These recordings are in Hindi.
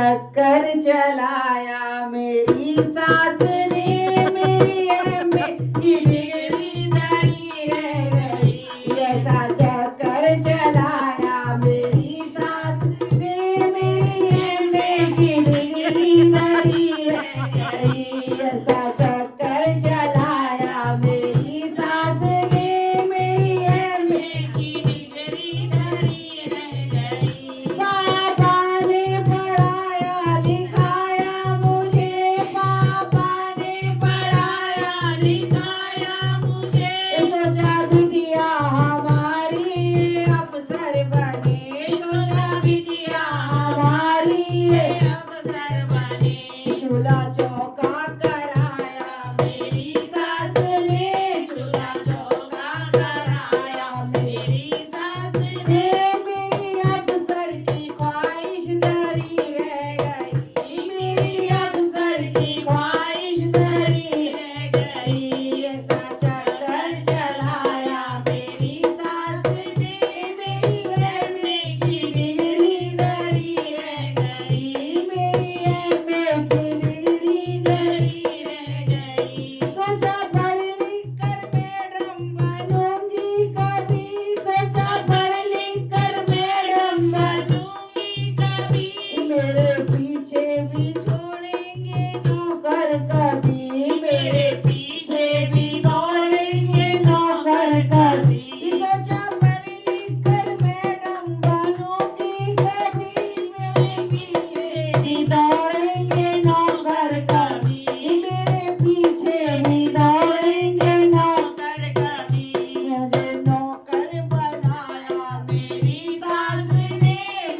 चक्कर चलाया मेरी सास ने, मेरी एमए की डिग्री धरी रह गई। ऐसा चक्कर चलाया मेरी सास ने, मेरी एमए की डिग्री धरी रह गई। ऐसा चक्कर चलाया मेरी सास ने, मेरी एमए की डिग्री धरी रह गई। पापा ने पढ़ाया लिखाया मुझे, पापा ने पढ़ाया लिखाया मुझे। सोचा बिटिया हमारी अफसर बने, सोचा बिटिया हमारी अफसर बने। चूल्हा चौका कराया मेरी सास ने, चूल्हा चौका कराया मेरी सास ने। मेरी अफसर की ख्वाहिश धरी रह गई, मेरी अफसर की ख्वाहिश धरी रह गई। ऐसा चक्कर चलाया मेरी सास ने, मेरी एमए की डिग्री धरी रह गई, मेरी एमए की डिग्री धरी रह गई। सोचा पढ़ लिख कर मैडम बनूंगी कभी, सोचा पढ़ लिख कर मैडम बनूंगी कभी। मेरे पीछे भी छोड़ेंगे नौकर कभी, मेरे पीछे भी दौड़ेंगे नौकर कभी। सोचा पढ़ लिख कर मैडम बनूंगी कभी, मेरे पीछे भी दौड़ेंगे नौकर कभी, मेरे पीछे भी दौड़ेंगे नौकर कभी। मुझे नौकर बनाया मेरी सास ने,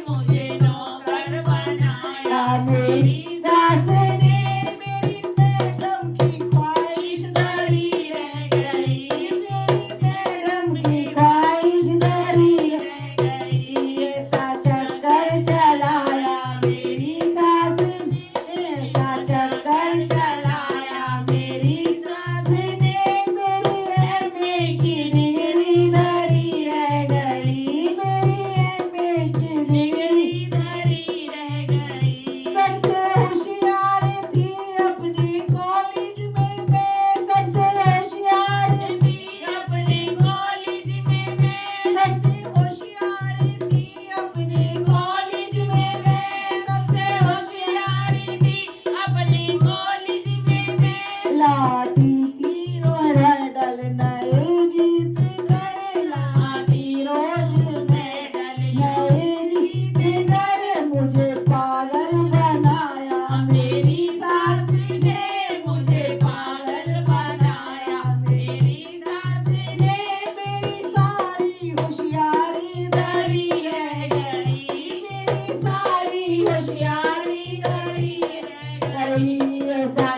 मुझे नौकर बनाया मेरी सास ने। मेरी मैडम की ख्वाहिश धरी रह गई, मेरी मैडम की ख्वाहिश धरी रह गई। ऐसा चक्कर चलाया मेरी सास ने, ऐसा चक्कर चलाया मेरी सास ने। मेरी एमए की डिग्री धरी रह गई, मेरी एमए की डिग्री धरी रह गई। सबसे होशियार थी अपने कॉलेज में मैं, सबसे होशियार थी अपने कॉलेज में मैं, सबसे होशियार थी अपने कॉलेज में मैं, सबसे होशियार थी अपने कॉलेज में मैं। लाती तीरों मेडल नए जीत कर, लाती रोज मेडल नए जीत कर। मुझे पागल बनाया मेरी सास ने, मुझे पागल बनाया मेरी सास ने। मेरी सारी होशियारी धरी रह गई, मेरी सारी होशियारी धरी रह गई। ऐसा